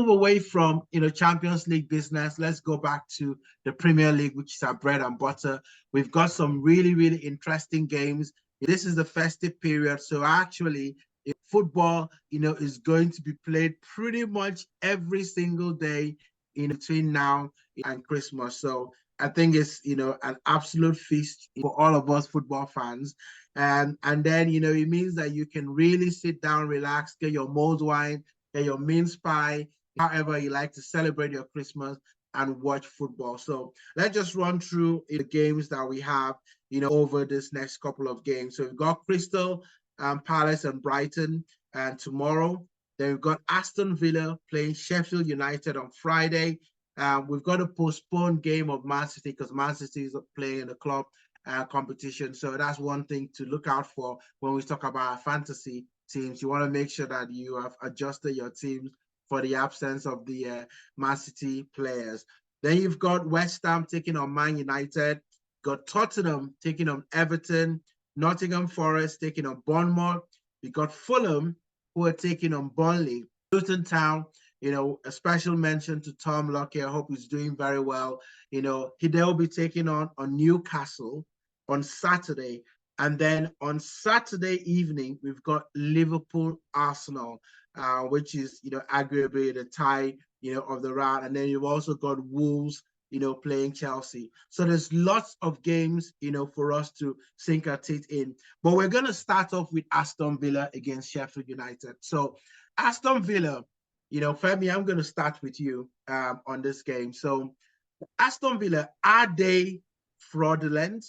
move away from Champions League business. Let's go back to the Premier League, which is our bread and butter. We've got some really, really interesting games. This is the festive period, so actually football, is going to be played pretty much every single day in between now and Christmas. So I think it's, an absolute feast for all of us football fans. And then, it means that you can really sit down, relax, get your mulled wine, get your mince pie, however you like to celebrate your Christmas and watch football. So let's just run through the games that we have, over this next couple of games. So we've got Crystal Palace and Brighton and tomorrow. Then we've got Aston Villa playing Sheffield United on Friday. We've got a postponed game of Man City because Man City is playing in the club competition. So that's one thing to look out for when we talk about our fantasy teams. You want to make sure that you have adjusted your teams for the absence of the Man City players. Then you've got West Ham taking on Man United, got Tottenham taking on Everton, Nottingham Forest taking on Bournemouth. You got Fulham who are taking on Burnley. Luton Town, a special mention to Tom Lucky. I hope he's doing very well. They'll be taking on Newcastle on Saturday. And then on Saturday evening, we've got Liverpool Arsenal, which is, arguably the tie, of the round. And then you've also got Wolves, playing Chelsea. So there's lots of games, for us to sink our teeth in. But we're going to start off with Aston Villa against Sheffield United. So Aston Villa, Femi, I'm going to start with you on this game. So Aston Villa, are they fraudulent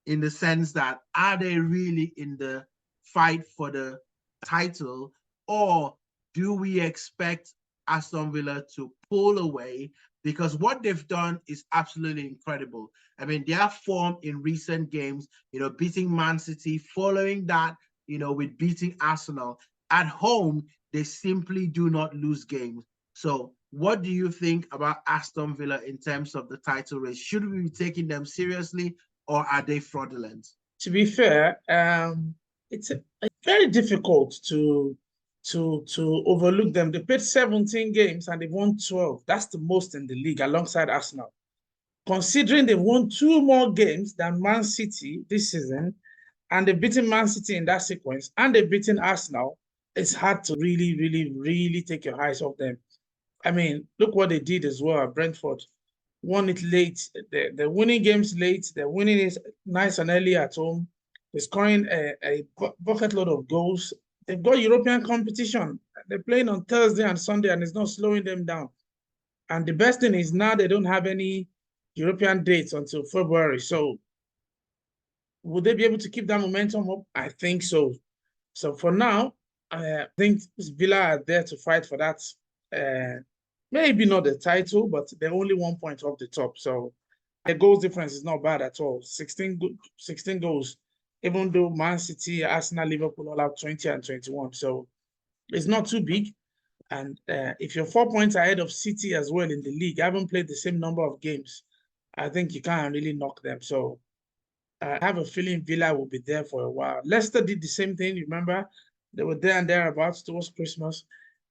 in the sense that are they really in the fight for the title, or do we expect Aston Villa to pull away? Because what they've done is absolutely incredible. I mean, their form in recent games, beating Man City, following that, with beating Arsenal. At home, they simply do not lose games. So what do you think about Aston Villa in terms of the title race? Should we be taking them seriously, or are they fraudulent? To be fair, it's very difficult to overlook them. They played 17 games and they've won 12. That's the most in the league alongside Arsenal. Considering they've won 2 more games than Man City this season, and they've beaten Man City in that sequence, and they've beaten Arsenal, it's hard to really, really, really take your eyes off them. I mean, look what they did as well at Brentford. Won it late. They're winning games late. They're winning it nice and early at home. They're scoring a bucket load of goals. They've got European competition. They're playing on Thursday and Sunday, and it's not slowing them down. And the best thing is now they don't have any European dates until February. So would they be able to keep that momentum up? I think so. So for now, I think Villa are there to fight for that. Maybe not the title, but they're only 1 point off the top. So the goals difference is not bad at all. 16 goals, even though Man City, Arsenal, Liverpool all have 20 and 21. So it's not too big. And if you're 4 points ahead of City as well in the league, haven't played the same number of games, I think you can't really knock them. So I have a feeling Villa will be there for a while. Leicester did the same thing. Remember, they were there and thereabouts towards Christmas.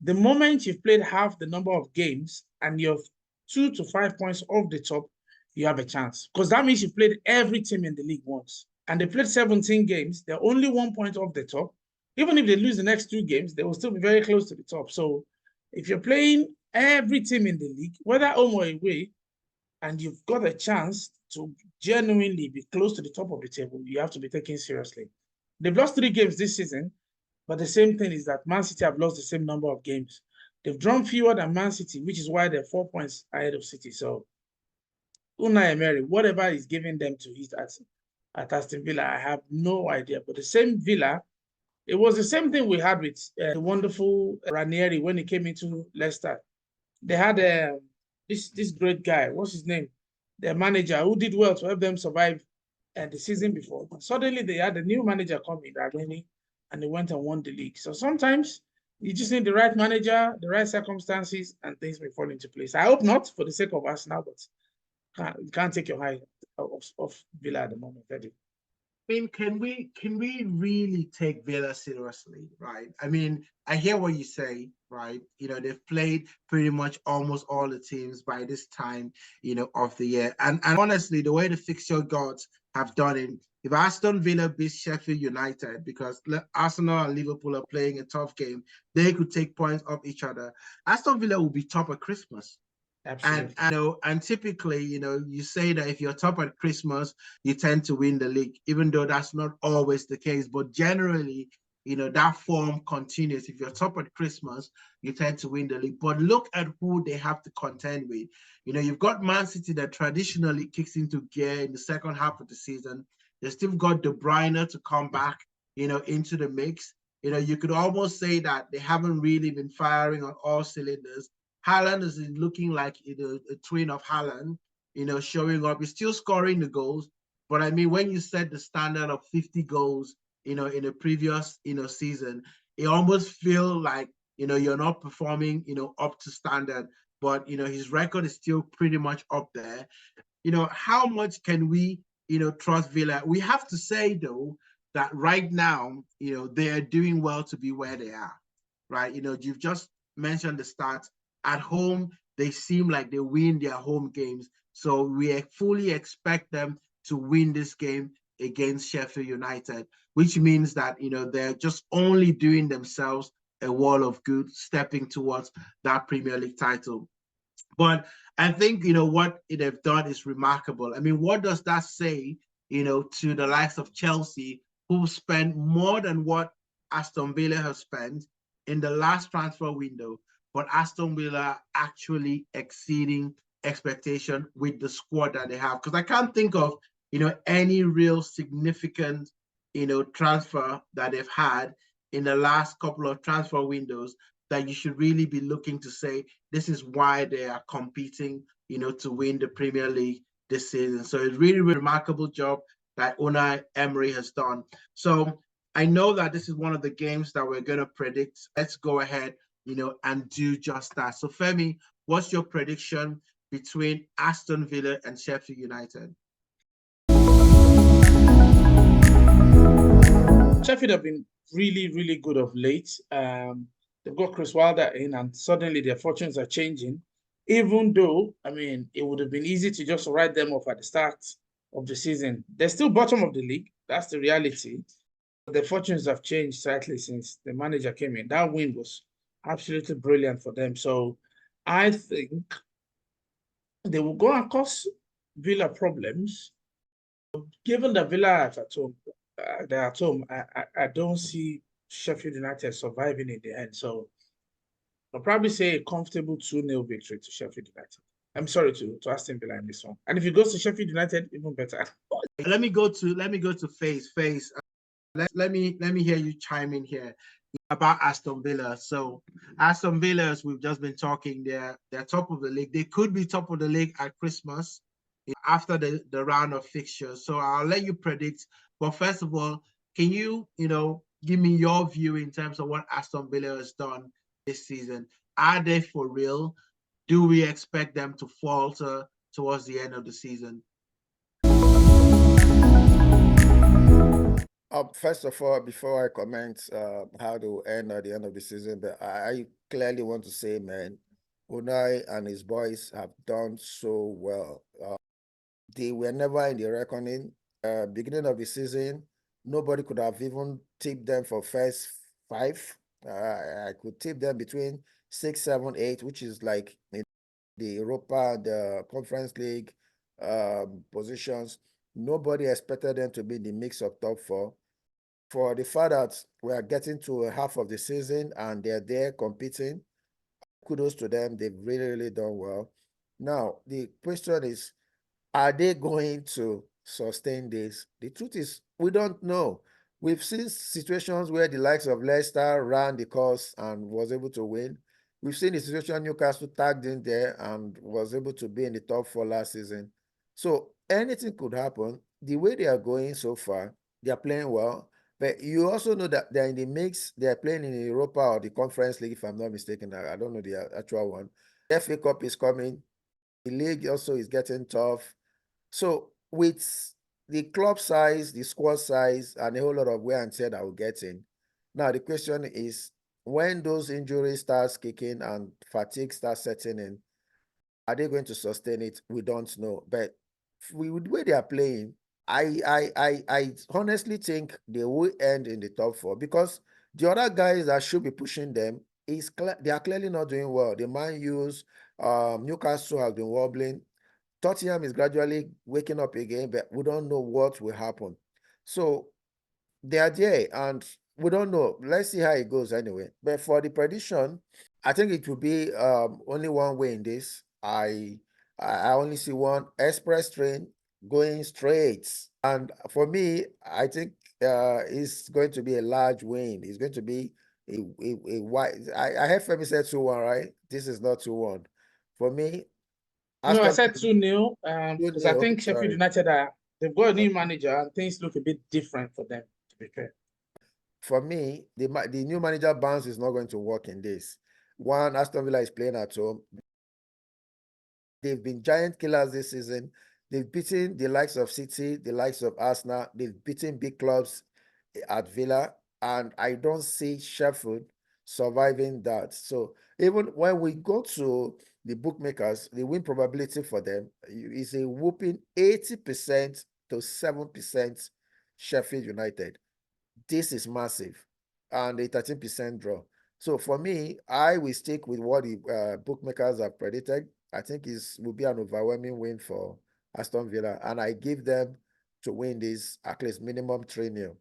The moment you've played half the number of games and you're 2 to 5 points off the top, you have a chance. Because that means you've played every team in the league once. And they played 17 games. They're only 1 point off the top. Even if they lose the next 2 games, they will still be very close to the top. So if you're playing every team in the league, whether home or away, and you've got a chance to genuinely be close to the top of the table, you have to be taken seriously. They've lost 3 games this season, but the same thing is that Man City have lost the same number of games. They've drawn fewer than Man City, which is why they're 4 points ahead of City. So Unai Emery, whatever is giving them to eat at Aston Villa, I have no idea. But the same Villa, it was the same thing we had with the wonderful Ranieri when he came into Leicester. They had this great guy, what's his name? Their manager, who did well to help them survive the season before. But suddenly they had a new manager coming, Ranieri, and they went and won the league. So sometimes you just need the right manager, the right circumstances, and things may fall into place. I hope not for the sake of Arsenal, but you can't take your eye off Villa at the moment, Eddie. I mean, can we really take Villa seriously, right? I mean, I hear what you say, right? They've played pretty much almost all the teams by this time, of the year. And honestly, the way the fixture gods have done it, if Aston Villa beats Sheffield United, because Arsenal and Liverpool are playing a tough game, they could take points off each other. Aston Villa will be top at Christmas. And Absolutely. and typically, you say that if you're top at Christmas, you tend to win the league, even though that's not always the case. But generally, that form continues. If you're top at Christmas, you tend to win the league. But look at who they have to contend with. You've got Man City that traditionally kicks into gear in the second half of the season. They still got De Bruyne to come back, into the mix. You could almost say that they haven't really been firing on all cylinders. Haaland is looking like a twin of Haaland, showing up. He's still scoring the goals. But I mean, when you set the standard of 50 goals, in a previous, season, it almost feels like, you're not performing, up to standard. But, his record is still pretty much up there. How much can we, trust Villa? We have to say, though, that right now, they are doing well to be where they are, right? You've just mentioned the stats. At home, they seem like they win their home games. So we fully expect them to win this game against Sheffield United, which means that, they're just only doing themselves a wall of good, stepping towards that Premier League title. But I think, what they've done is remarkable. I mean, what does that say, to the likes of Chelsea, who spent more than what Aston Villa has spent in the last transfer window, but Aston Villa actually exceeding expectation with the squad that they have? Because I can't think of, any real significant, transfer that they've had in the last couple of transfer windows that you should really be looking to say, this is why they are competing, to win the Premier League this season. So it's really, really remarkable job that Unai Emery has done. So I know that this is one of the games that we're going to predict. Let's go ahead, and do just that. So Femi, what's your prediction between Aston Villa and Sheffield United? Sheffield have been really, really good of late. They've got Chris Wilder in, and suddenly their fortunes are changing. Even though, I mean, it would have been easy to just write them off at the start of the season. They're still bottom of the league. That's the reality. But their fortunes have changed slightly since the manager came in. That win was absolutely brilliant for them. So I think they will go and cause Villa problems. Given that Villa are at home, they're at home, I don't see Sheffield United surviving in the end. So I'll probably say a comfortable 2-0 victory to Sheffield United. I'm sorry to Aston Villa in this one. And if it goes to Sheffield United, even better. Let me go to Face. Let me hear you chime in here about Aston Villa. So Aston Villa, as we've just been talking, they're top of the league. They could be top of the league at Christmas after the round of fixtures. So I'll let you predict. But first of all, can you, give me your view in terms of what Aston Villa has done this season? Are they for real? Do we expect them to falter towards the end of the season? First of all, before I comment how to end at the end of the season, but I clearly want to say, man, Unai and his boys have done so well. They were never in the reckoning. Beginning of the season, nobody could have even tipped them for first five. I could tip them between 6, 7, 8, which is like in the Europa, the Conference League positions. Nobody expected them to be in the mix of top 4. For the fact that we are getting to half of the season and they're there competing, kudos to them. They've really, really done well. Now, the question is, are they going to sustain this? The truth is, we don't know. We've seen situations where the likes of Leicester ran the course and was able to win. We've seen the situation Newcastle tagged in there and was able to be in the top 4 last season. So anything could happen. The way they are going so far, they are playing well. But you also know that they're in the mix. They're playing in the Europa or the Conference League, if I'm not mistaken. I don't know the actual one. The FA Cup is coming. The league also is getting tough. So with the club size, the squad size, and a whole lot of wear and tear that we're getting, now the question is, when those injuries starts kicking and fatigue starts setting in, are they going to sustain it? We don't know. But with the way they are playing, I honestly think they will end in the top 4 because the other guys that should be pushing them they are clearly not doing well. The Man U's, Newcastle has been wobbling. Tottenham is gradually waking up again, but we don't know what will happen. So they are there, and we don't know. Let's see how it goes anyway. But for the prediction, I think it will be only one way in this. I only see one express train going straight, and for me, I think it's going to be a large win. It's going to be a wide. I have Femi said 2-1, right? This is not 2-1 for me. No, I Aston said 2-0 because I 2-0. think Sheffield Sorry. United they've got a new manager and things look a bit different for them, to be fair. For me, the new manager bounce is not going to work in this. One, Aston Villa is playing at home. They've been giant killers this season. They've beaten the likes of City, the likes of Arsenal. They've beaten big clubs at Villa, and I don't see Sheffield surviving that. So even when we go to the bookmakers, the win probability for them is a whooping 80% to 7% Sheffield United. This is massive, and a 13% draw. So for me, I will stick with what the bookmakers have predicted. I think it will be an overwhelming win for Aston Villa, and I give them to win this at least minimum 3-0.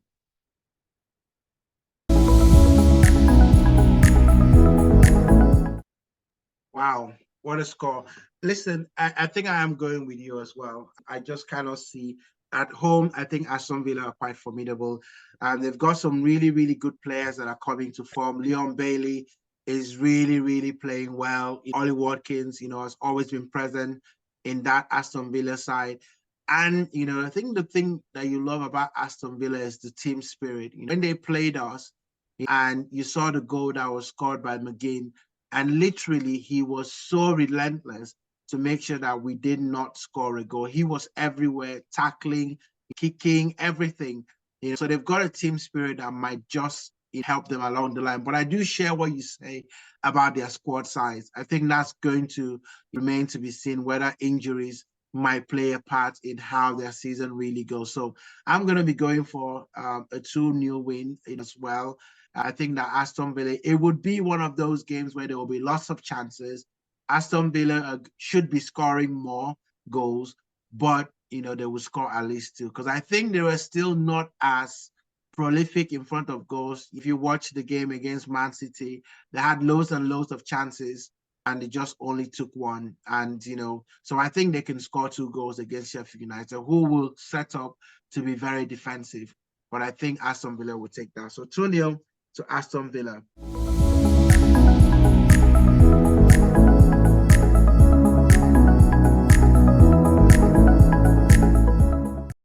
Wow, what a score. Listen, I think I am going with you as well. I just cannot see at home. I think Aston Villa are quite formidable. And they've got some really, really good players that are coming to form. Leon Bailey is really, really playing well. Ollie Watkins, has always been present in that Aston Villa side. And, I think the thing that you love about Aston Villa is the team spirit. When they played us and you saw the goal that was scored by McGinn, and literally, he was so relentless to make sure that we did not score a goal. He was everywhere, tackling, kicking, everything. So they've got a team spirit that might just help them along the line. But I do share what you say about their squad size. I think that's going to remain to be seen whether injuries might play a part in how their season really goes. So I'm going to be going for a 2-0 win as well. I think that Aston Villa, it would be one of those games where there will be lots of chances. Aston Villa should be scoring more goals, but they will score at least 2 because I think they were still not as prolific in front of goals. If you watch the game against Man City, they had loads and loads of chances and they just only took 1. And so I think they can score 2 goals against Sheffield United, who will set up to be very defensive. But I think Aston Villa will take that. So 2-0 to Aston Villa.